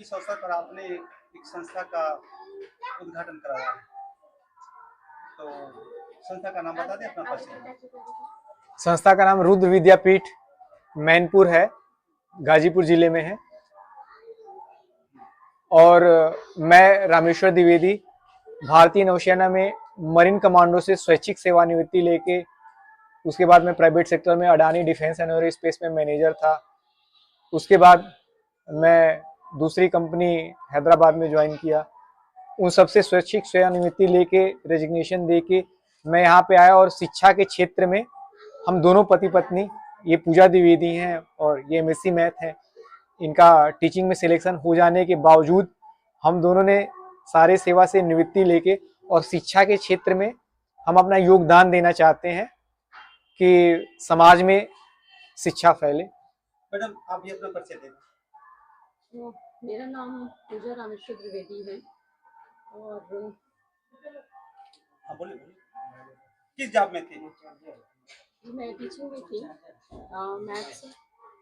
इस अवसर पर आपने एक संस्था का उद्घाटन कराया है, तो संस्था का नाम बता दें, अपना परिचय। संस्था का नाम रुद्र विद्यापीठ मैनपुर है, गाजीपुर जिले में है। और मैं रामेश्वर द्विवेदी भारतीय नौसेना में मरीन कमांडो से स्वैच्छिक सेवानिवृत्ति लेके उसके बाद मैं प्राइवेट सेक्टर में अडानी डिफेंस एंड एरोस्पेस में मैनेजर था। उसके बाद मैं दूसरी कंपनी हैदराबाद में ज्वाइन किया। उन सबसे स्वैच्छिक सेवानिवृत्ति लेके रेजिग्नेशन देके मैं यहाँ पे आया और शिक्षा के क्षेत्र में हम दोनों पति पत्नी, ये पूजा द्विवेदी हैं और ये एमएससी मैथ हैं, इनका टीचिंग में सिलेक्शन हो जाने के बावजूद हम दोनों ने सारे सेवा से निवृत्ति लेके और शिक्षा के क्षेत्र में हम अपना योगदान देना चाहते हैं कि समाज में शिक्षा फैले। मैडम, आप भी अपना परिचय दें। तो मेरा नाम पूजा रामेश्वर द्विवेदी है और बोलिए, किस जॉब में थे? मैं टीचिंग में थी। मैथ्स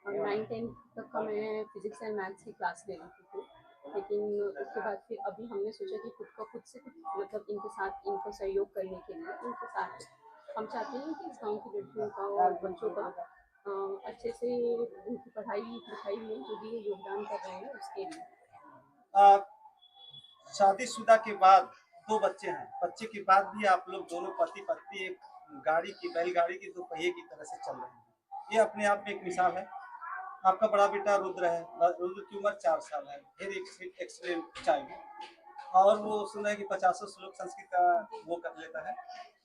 9-10 तक का मैं फिजिक्स एंड मैथ्स की क्लास ले रही थी, लेकिन उसके बाद फिर अभी हमने सोचा कि खुद से कुछ मतलब इनके साथ इनको सहयोग करने के लिए इनके साथ हम चाहते हैं कि इस गाँव की लड़कियों का और बच्चों का अच्छे से उनकी पढ़ाई लिखाई में जो भी योगदान कर रहे हैं उसके लिए। शादीशुदा के बाद 2 बच्चे हैं, बच्चे के बाद भी आप लोग दोनों पति पत्नी एक बैलगाड़ी की 2 पहिए की तरह से चल रहे हैं, ये अपने आप में एक मिसाल है। आपका बड़ा बेटा रुद्र है, रुद्र की उम्र 4 साल है, वेरी एक्सीलेंट चाइल्ड, और वो सुन रहे हैं कि 50 श्लोक संस्कृत का वो कर लेता है।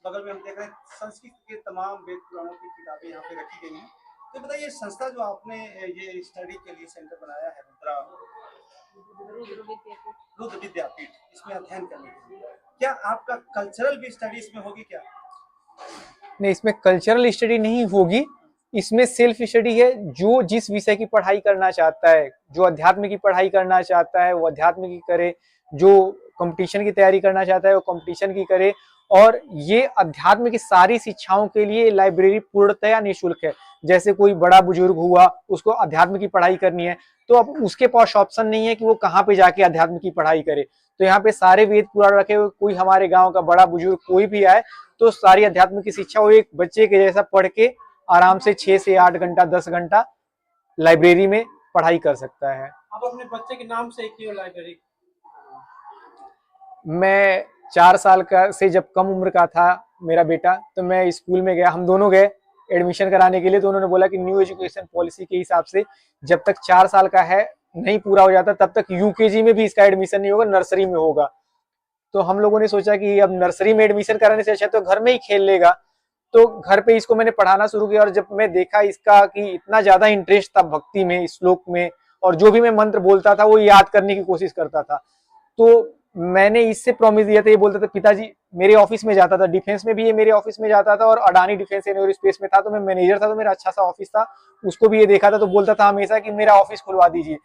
बगल में हम देख रहे हैं संस्कृत के तमाम वेद पुराणों की किताबें यहाँ पे रखी गई हैं। तो बताइए, संस्था जो आपने ये स्टडी के लिए सेंटर बनाया है रुद्र विद्यापीठ, इसमें अध्ययन करने के लिए, क्या आपका कल्चरल भी स्टडी इसमें होगी क्या? नहीं, इसमें कल्चरल स्टडी नहीं होगी, इसमें सेल्फ स्टडी है। जो जिस विषय की पढ़ाई करना चाहता है, जो अध्यात्म की पढ़ाई करना चाहता है वो अध्यात्म की करे, जो कंपटीशन की तैयारी करना चाहता है वो कंपटीशन की करे। और ये अध्यात्म की सारी शिक्षाओं के लिए लाइब्रेरी पूर्णतया निःशुल्क है। जैसे कोई बड़ा बुजुर्ग हुआ, उसको अध्यात्म की पढ़ाई करनी है तो अब उसके पास ऑप्शन नहीं है कि वो कहाँ पे जाके अध्यात्म की पढ़ाई करे। तो यहाँ पे सारे वेद पुराण रखे हुए, कोई हमारे गाँव का बड़ा बुजुर्ग कोई भी आए तो सारी अध्यात्म की शिक्षा वो एक बच्चे के जैसा पढ़ के आराम से 6 से 8 घंटा 10 घंटा लाइब्रेरी में पढ़ाई कर सकता है। आप अपने बच्चे के नाम से क्यों लाइब्रेरी? मैं 4 साल का से जब कम उम्र का था मेरा बेटा, तो मैं स्कूल में गया, हम दोनों गए एडमिशन कराने के लिए। तो उन्होंने बोला कि न्यू एजुकेशन पॉलिसी के हिसाब से जब तक 4 साल का है नहीं पूरा हो जाता तब तक यूकेजी में भी इसका एडमिशन नहीं होगा, नर्सरी में होगा। तो हम लोगों ने सोचा कि अब नर्सरी में एडमिशन कराने से अच्छा तो घर में ही खेल लेगा। तो घर पे इसको मैंने पढ़ाना शुरू किया और जब मैं देखा इसका कि इतना ज्यादा इंटरेस्ट था भक्ति में, श्लोक में, और जो भी मैं मंत्र बोलता था वो याद करने की कोशिश करता था। तो मैंने इससे प्रॉमिस दिया था, ये बोलता था पिताजी, मेरे ऑफिस में जाता था, डिफेंस में भी ये मेरे ऑफिस में जाता था और अडानी डिफेंस एंड एरोस्पेस में था, तो मैं मैनेजर था, तो मेरा अच्छा सा ऑफिस था, उसको भी ये देखा था, तो बोलता था हमेशा कि मेरा ऑफिस खुलवा दीजिए।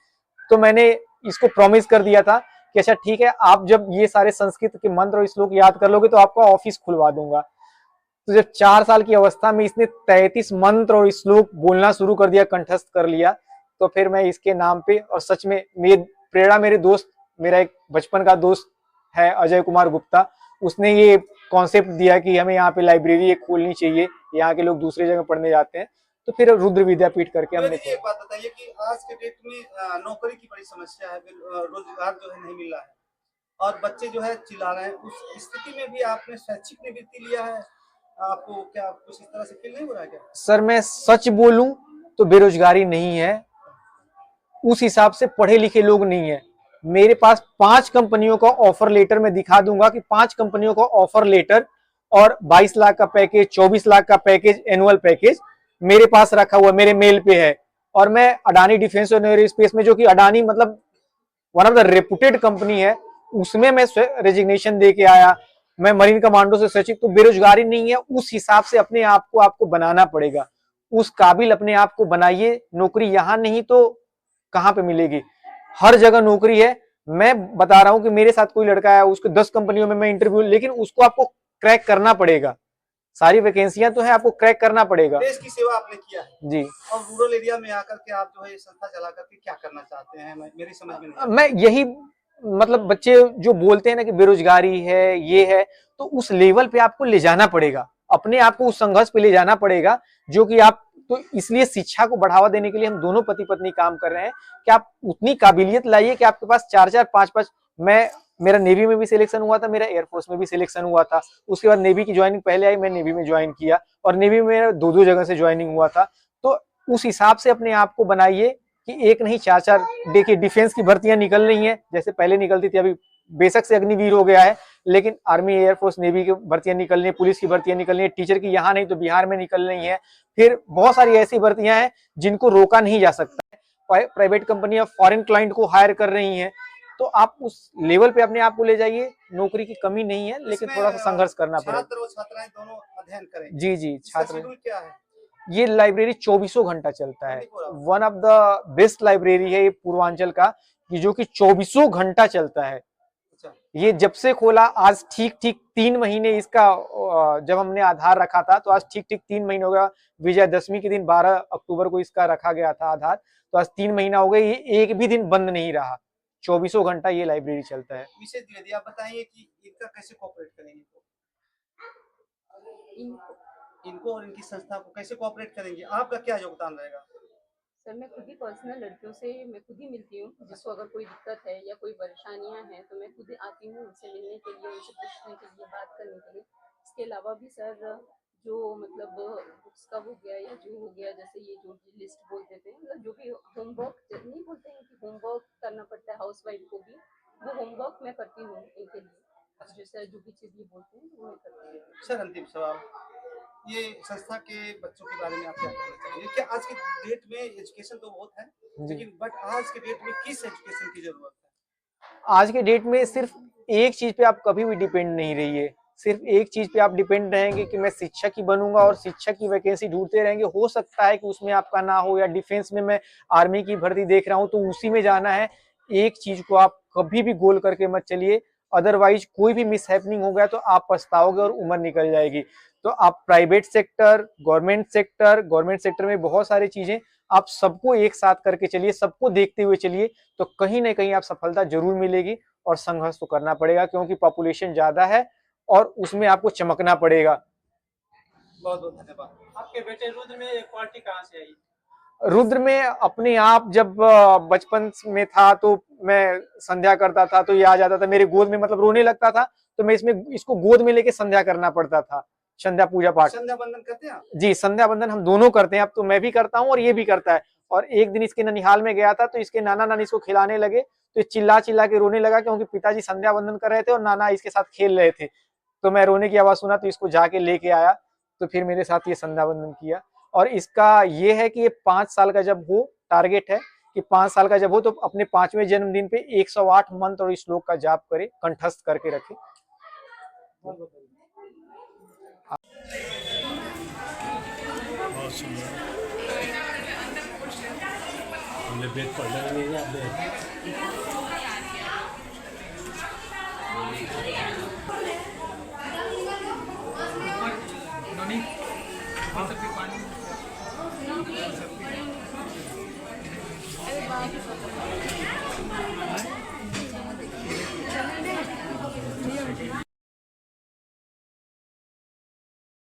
तो मैंने इसको प्रॉमिस कर दिया था कि अच्छा ठीक है, आप जब ये सारे संस्कृत के मंत्र और श्लोक याद कर लोगे तो आपका ऑफिस खुलवा दूंगा। तो जब 4 साल की अवस्था में इसने 33 मंत्र और श्लोक बोलना शुरू कर दिया, कंठस्थ कर लिया, तो फिर मैं इसके नाम पे, और सच में मेरी प्रेरणा मेरे दोस्त, मेरा एक बचपन का दोस्त है अजय कुमार गुप्ता, उसने ये कॉन्सेप्ट दिया कि हमें यहाँ पे लाइब्रेरी एक खोलनी चाहिए, यहाँ के लोग दूसरी जगह पढ़ने जाते हैं, तो फिर रुद्र विद्यापीठ करके हमने। एक बात बताइए कि आज के डेट में नौकरी की बड़ी समस्या है, रोजगार जो है नहीं मिल रहा है और बच्चे जो है चिल्ला रहे हैं, उस स्थिति में भी आपने स्वैच्छिक निवृत्ति लिया है, आपको क्या कुछ इस तरह से फील नहीं हो रहा है क्या? सर मैं सच बोलूं तो बेरोजगारी नहीं है, उस हिसाब से पढ़े लिखे लोग नहीं है। मेरे पास 5 कंपनियों का ऑफर लेटर मैं दिखा दूंगा कि 5 कंपनियों का ऑफर लेटर और 22 लाख का पैकेज, 24 लाख का पैकेज, एनुअल पैकेज मेरे पास रखा हुआ मेरे मेल पे है। और मैं अडानी डिफेंस और एरोस्पेस में, जो कि अडानी मतलब one of the reputed company है, उसमें मैं रेजिग्नेशन दे के आया। मैं मरीन कमांडो से सचिव, तो बेरोजगारी नहीं है। उस हिसाब से अपने आप को आपको बनाना पड़ेगा, उस काबिल अपने आप को बनाइए। नौकरी यहां नहीं तो कहां पे मिलेगी? हर जगह नौकरी है। मैं बता रहा हूं कि मेरे साथ कोई लड़का है, उसको 10 कंपनियों में मैं इंटरव्यू, लेकिन उसको आपको क्रैक करना पड़ेगा। सारी वैकेंसियां तो है, आपको क्रैक करना पड़ेगा। देश की सेवा आपने किया है जी। और रूरल एरिया में आकर के आप जो है ये संस्था चला करके क्या करना चाहते हैं, मेरी समझ में नहीं आता। मैं यही मतलब बच्चे जो बोलते हैं ना कि बेरोजगारी है ये है, तो उस लेवल पे आपको ले जाना पड़ेगा, अपने आप को उस संघर्ष पे ले जाना पड़ेगा, जो कि आप तो इसलिए शिक्षा को बढ़ावा देने के लिए हम दोनों पति पत्नी काम कर रहे हैं कि आप उतनी काबिलियत लाइए कि आपके पास 4-4 5-5 मैं मेरा नेवी में भी सिलेक्शन हुआ था, मेरा एयरफोर्स में भी सिलेक्शन हुआ था, उसके बाद नेवी की ज्वाइनिंग पहले आई, मैं नेवी में ज्वाइन किया और नेवी में मेरा 2-2 जगह से ज्वाइनिंग हुआ था। तो उस हिसाब से अपने आप को बनाइए कि एक नहीं 4-4 देखिए डिफेंस की भर्तियां निकल रही हैं, जैसे पहले निकलती थी, अभी बेशक से अग्निवीर हो गया है, लेकिन आर्मी एयरफोर्स नेवी की भर्तियां निकल रही है, पुलिस की भर्तियां निकल रही है, टीचर की यहाँ नहीं तो बिहार में निकल रही है। फिर बहुत सारी ऐसी भर्तियां हैं जिनको रोका नहीं जा सकता है, प्राइवेट कंपनियां फॉरेन क्लाइंट को हायर कर रही हैं, तो आप उस लेवल पे अपने आप को ले जाइए। नौकरी की कमी नहीं है, लेकिन थोड़ा सा संघर्ष करना पड़ेगा। छात्र और छात्राएं दोनों अध्ययन करें। जी जी, इसका छात्र शेड्यूल क्या है? ये लाइब्रेरी 24 घंटा चलता है, one of the best library है ये पूर्वांचल का, कि जो कि 24 घंटा चलता है। अच्छा। ये जब से खोला आज ठीक 3 महीने इसका जब हमने आधार रखा था तो आज ठीक 3 महीने हो गया। विजयदशमी के दिन 12 अक्टूबर को इसका रखा गया था आधार, तो आज 3 महीना हो गए, ये एक भी दिन बंद नहीं रहा, 24 घंटा ये लाइब्रेरी चलता है। विशेष द्विवेदी आप बताइए कि इनका कैसे कोऑपरेट करेंगे, इनको और इनकी संस्था को कैसे कोऑपरेट करेंगे, आपका क्या योगदान रहेगा? सर मैं खुद ही पर्सनल लड़कियों से मैं खुद ही मिलती हूँ, जिसको अगर कोई दिक्कत है या कोई परेशानियाँ हैं तो मैं खुद आती हूँ उनसे मिलने के लिए, उनसे पूछने के लिए, बात करने के लिए। इसके अलावा भी सर जो मतलब बुक्स का हो गया या जो हो गया, जैसे ये जो लिस्ट बोल देते हैं, मतलब जो भी होमवर्क नहीं बोलते हैं कि होमवर्क करना पड़ता है हाउस वाइफ को भी, वो होमवर्क मैं करती हूँ इनके लिए, जैसे जो भी चीज़ ये बोलते हैं वो मैं करती हूँ। सर अंतिम सवाल, ये संस्था के बच्चों के बारे में आप क्या कहना चाहेंगे? क्या आज के डेट में एजुकेशन तो बहुत है, लेकिन बट आज के डेट में किस एजुकेशन की जरूरत है? आज के डेट में सिर्फ एक चीज पे आप कभी भी डिपेंड नहीं रहिए, सिर्फ एक चीज पे आप डिपेंड रहेंगे कि मैं शिक्षक ही बनूंगा और शिक्षक की वैकेंसी ढूंढते रहेंगे। हो सकता है कि उसमें आपका ना हो, या डिफेंस में मैं आर्मी की भर्ती देख रहा हूं तो उसी में जाना है। एक चीज को आप कभी भी गोल करके मत चलिए, अदरवाइज कोई भी मिसहैपनिंग हो गया तो आप पछताओगे और उम्र निकल जाएगी। तो आप प्राइवेट सेक्टर, गवर्नमेंट सेक्टर में बहुत सारी चीजें, आप सबको एक साथ करके चलिए, सबको देखते हुए चलिए, तो कहीं ना कहीं आप सफलता जरूर मिलेगी। और संघर्ष तो करना पड़ेगा क्योंकि पॉपुलेशन ज्यादा है और उसमें आपको चमकना पड़ेगा। बहुत बहुत धन्यवाद। आपके बेटे रुद्र में क्वालिटी कहाँ से आई? रुद्र में अपने आप जब बचपन में था तो मैं संध्या करता था तो ये आ जाता था मेरे गोद में, मतलब रोने लगता था तो मैं इसको गोद में लेके संध्या करना पड़ता था, संध्या पूजा पाठ। संध्या बंदन करते हैं आप? जी, संध्या बंदन हम दोनों करते हैं, अब तो मैं भी करता हूँ और ये भी करता है। और एक दिन इसके ननिहाल में गया था तो इसके नाना नानी इसको खिलाने लगे तो चिल्ला चिल्ला के रोने लगा क्योंकि पिताजी संध्या बंदन कर रहे थे और नाना इसके साथ खेल रहे थे। तो मैं रोने की आवाज सुना तो इसको जाके लेके आया, तो फिर मेरे साथ ये संध्या बंदन किया। और इसका ये है कि ये 5 साल का जब हो, टारगेट है कि 5 साल का जब हो तो अपने 5वें जन्मदिन पे 108 मंत्र और श्लोक का जाप करे, कंठस्थ करके रखे। बहुत सुंदर, हमने वेद पढ़ना नहीं है आपने।